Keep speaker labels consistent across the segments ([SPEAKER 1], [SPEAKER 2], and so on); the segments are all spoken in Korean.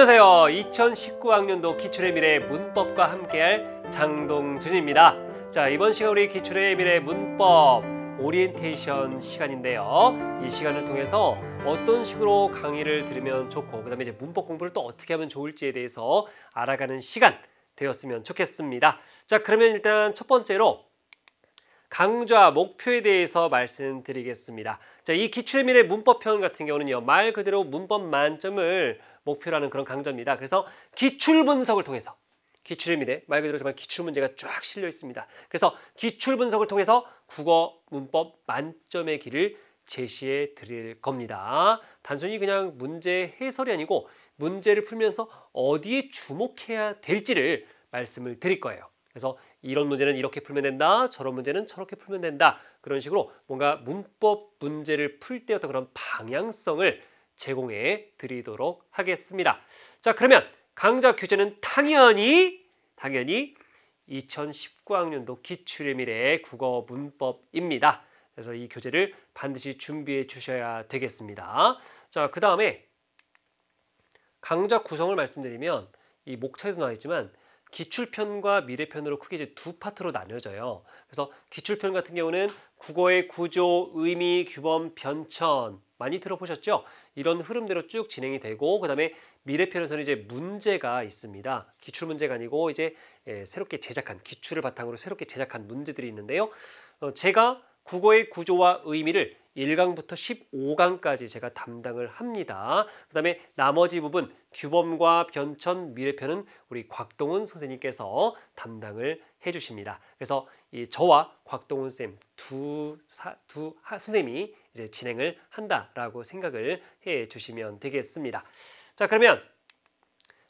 [SPEAKER 1] 안녕하세요. 2019학년도 기출의 미래 문법과 함께할 장동준입니다. 자, 이번 시간 우리 기출의 미래 문법 오리엔테이션 시간인데요. 이 시간을 통해서 어떤 식으로 강의를 들으면 좋고 그다음에 이제 문법 공부를 또 어떻게 하면 좋을지에 대해서 알아가는 시간 되었으면 좋겠습니다. 자, 그러면 일단 첫 번째로 강좌 목표에 대해서 말씀드리겠습니다. 자, 이 기출의 미래 문법편 같은 경우는요, 말 그대로 문법 만점을 목표로 하는 그런 강좌입니다. 그래서 기출 분석을 통해서 기출의 미래, 말 그대로 정말 기출 문제가 쫙 실려 있습니다. 그래서 기출 분석을 통해서 국어 문법 만점의 길을 제시해 드릴 겁니다. 단순히 그냥 문제 해설이 아니고 문제를 풀면서 어디에 주목해야 될지를 말씀을 드릴 거예요. 그래서 이런 문제는 이렇게 풀면 된다, 저런 문제는 저렇게 풀면 된다, 그런 식으로 뭔가 문법 문제를 풀 때 어떤 그런 방향성을 제공해 드리도록 하겠습니다. 자, 그러면 강좌 교재는 당연히 2019학년도 기출의 미래 국어 문법입니다. 그래서 이 교재를 반드시 준비해 주셔야 되겠습니다. 자, 그 다음에 강좌 구성을 말씀드리면 이 목차에도 나와 있지만 기출편과 미래편으로 크게 이제 두 파트로 나뉘어져요. 그래서 기출편 같은 경우는 국어의 구조, 의미, 규범, 변천 많이 들어보셨죠? 이런 흐름대로 쭉 진행이 되고, 그다음에 미래편에서는 이제 문제가 있습니다. 기출 문제가 아니고 이제 새롭게 제작한, 기출을 바탕으로 새롭게 제작한 문제들이 있는데요. 제가 국어의 구조와 의미를 1강부터 15강까지 제가 담당을 합니다. 그 다음에 나머지 부분 규범과 변천, 미래편은 우리 곽동훈 선생님께서 담당을 해주십니다. 그래서 이 저와 곽동훈 쌤 두 선생님이 이제 진행을 한다라고 생각을 해주시면 되겠습니다. 자, 그러면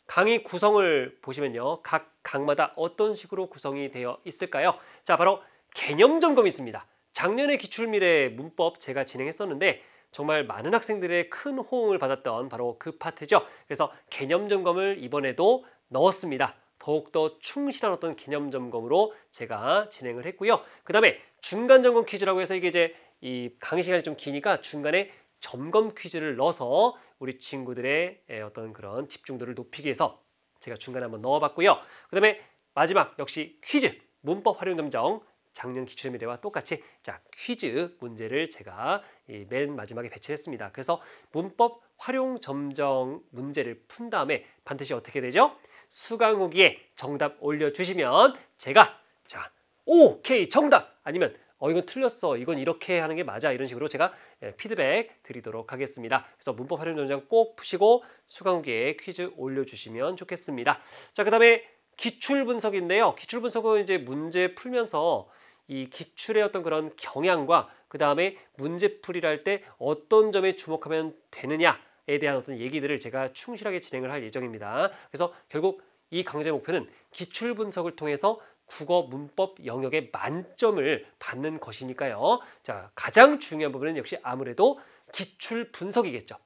[SPEAKER 1] 강의 구성을 보시면요, 각 강마다 어떤 식으로 구성이 되어 있을까요? 자, 바로 개념 점검이 있습니다. 작년에 기출미래 문법 제가 진행했었는데 정말 많은 학생들의 큰 호응을 받았던 바로 그 파트죠. 그래서 개념 점검을 이번에도 넣었습니다. 더욱더 충실한 어떤 개념 점검으로 제가 진행을 했고요. 그 다음에 중간 점검 퀴즈라고 해서 이게 이제 이 강의 시간이 좀 기니까 중간에 점검 퀴즈를 넣어서 우리 친구들의 어떤 그런 집중도를 높이기 위해서 제가 중간에 한번 넣어봤고요. 그 다음에 마지막 역시 퀴즈, 문법 활용 점정, 작년 기출의 미래와 똑같이 자, 퀴즈 문제를 제가 맨 마지막에 배치했습니다. 그래서 문법 활용 점정 문제를 푼 다음에 반드시 어떻게 되죠? 수강 후기에 정답 올려주시면 제가 자, 오케이 정답! 아니면 이건 틀렸어, 이건 이렇게 하는 게 맞아, 이런 식으로 제가 피드백 드리도록 하겠습니다. 그래서 문법 활용 점정 꼭 푸시고 수강 후기에 퀴즈 올려주시면 좋겠습니다. 자, 그 다음에 기출 분석인데요. 기출 분석은 이제 문제 풀면서 이 기출의 어떤 그런 경향과 그 다음에 문제풀이를 할 때 어떤 점에 주목하면 되느냐에 대한 어떤 얘기들을 제가 충실하게 진행을 할 예정입니다. 그래서 결국 이 강좌의 목표는 기출 분석을 통해서 국어 문법 영역의 만점을 받는 것이니까요. 자, 가장 중요한 부분은 역시 아무래도 기출 분석이겠죠.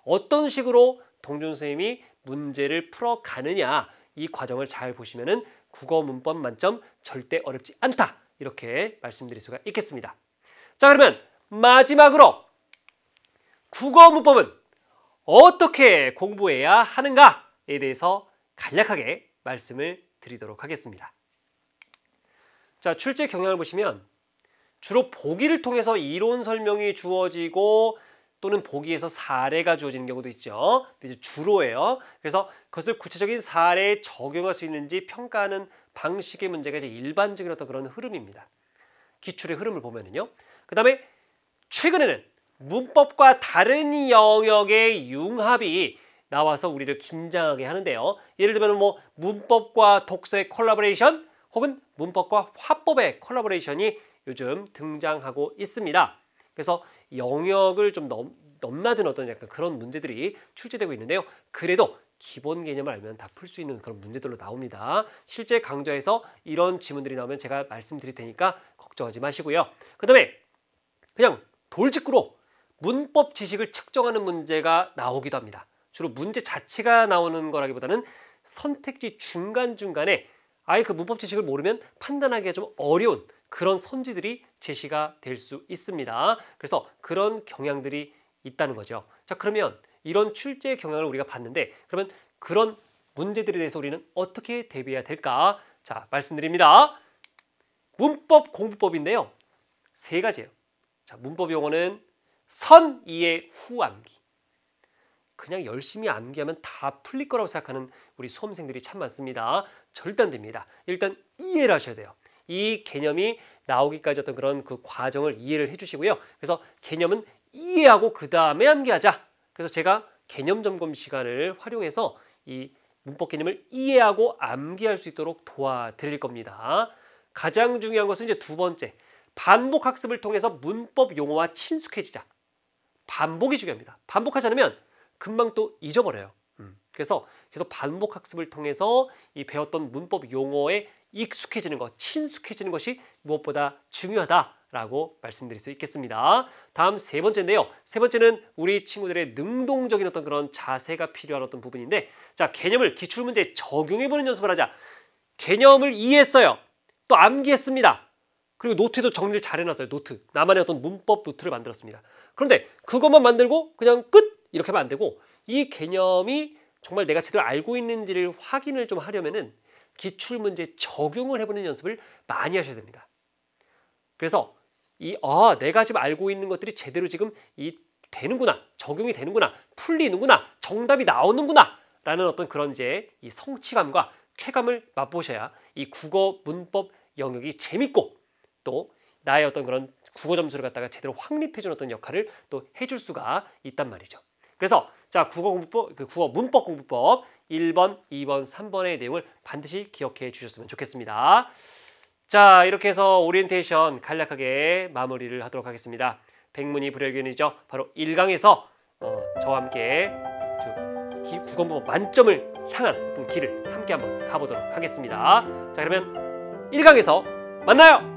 [SPEAKER 1] 어떤 식으로 동준 선생님이 문제를 풀어가느냐, 이 과정을 잘 보시면은 국어 문법 만점 절대 어렵지 않다, 이렇게 말씀드릴 수가 있겠습니다. 자, 그러면 마지막으로 국어 문법은 어떻게 공부해야 하는가에 대해서 간략하게 말씀을 드리도록 하겠습니다. 자, 출제 경향을 보시면 주로 보기를 통해서 이론 설명이 주어지고 또는 보기에서 사례가 주어지는 경우도 있죠. 이제 주로예요. 그래서 그것을 구체적인 사례에 적용할 수 있는지 평가하는 방식의 문제가 이제 일반적인 어떤 그런 흐름입니다. 기출의 흐름을 보면은요. 그 다음에 최근에는 문법과 다른 영역의 융합이 나와서 우리를 긴장하게 하는데요. 예를 들면 뭐 문법과 독서의 콜라보레이션 혹은 문법과 화법의 콜라보레이션이 요즘 등장하고 있습니다. 그래서 영역을 좀 넘나든 어떤 약간 그런 문제들이 출제되고 있는데요. 그래도 기본 개념을 알면 다 풀 수 있는 그런 문제들로 나옵니다. 실제 강좌에서 이런 지문들이 나오면 제가 말씀드릴 테니까 걱정하지 마시고요. 그 다음에 그냥 돌직구로 문법 지식을 측정하는 문제가 나오기도 합니다. 주로 문제 자체가 나오는 거라기보다는 선택지 중간중간에 아예 그 문법 지식을 모르면 판단하기가 좀 어려운 그런 선지들이 제시가 될 수 있습니다. 그래서 그런 경향들이 있다는 거죠. 자, 그러면 이런 출제 경향을 우리가 봤는데 그러면 그런 문제들에 대해서 우리는 어떻게 대비해야 될까? 자, 말씀드립니다. 문법 공부법인데요. 세 가지예요. 자, 문법 용어는 선, 이해, 후 암기. 그냥 열심히 암기하면 다 풀릴 거라고 생각하는 우리 수험생들이 참 많습니다. 절대 안 됩니다. 일단 이해를 하셔야 돼요. 이 개념이 나오기까지 어떤 그런 그 과정을 이해를 해주시고요. 그래서 개념은 이해하고 그 다음에 암기하자. 그래서 제가 개념 점검 시간을 활용해서 이 문법 개념을 이해하고 암기할 수 있도록 도와드릴 겁니다. 가장 중요한 것은 이제 두 번째, 반복 학습을 통해서 문법 용어와 친숙해지자. 반복이 중요합니다. 반복하지 않으면 금방 또 잊어버려요. 그래서 계속 반복 학습을 통해서 이 배웠던 문법 용어에 익숙해지는 것, 친숙해지는 것이 무엇보다 중요하다라고 말씀드릴 수 있겠습니다. 다음 세 번째인데요. 세 번째는 우리 친구들의 능동적인 어떤 그런 자세가 필요한 어떤 부분인데, 자, 개념을 기출문제에 적용해보는 연습을 하자. 개념을 이해했어요. 또 암기했습니다. 그리고 노트에도 정리를 잘 해놨어요. 노트. 나만의 어떤 문법 노트를 만들었습니다. 그런데 그것만 만들고 그냥 끝! 이렇게 하면 안 되고, 이 개념이 정말 내가 제대로 알고 있는지를 확인을 좀 하려면은 기출문제 적용을 해보는 연습을 많이 하셔야 됩니다. 그래서 내가 지금 알고 있는 것들이 제대로 지금 되는구나, 적용이 되는구나, 풀리는구나, 정답이 나오는구나 라는 어떤 그런 이제 이 성취감과 쾌감을 맛보셔야 이 국어 문법 영역이 재밌고 또 나의 어떤 그런 국어 점수를 갖다가 제대로 확립해주는 어떤 역할을 또 해줄 수가 있단 말이죠. 그래서 자, 국어 문법 공부법 1번, 2번, 3번의 내용을 반드시 기억해 주셨으면 좋겠습니다. 자, 이렇게 해서 오리엔테이션 간략하게 마무리를 하도록 하겠습니다. 백문이 불여일견이죠. 바로 1강에서 저와 함께 국어 문법 만점을 향한 어떤 길을 함께 한번 가보도록 하겠습니다. 자, 그러면 1강에서 만나요!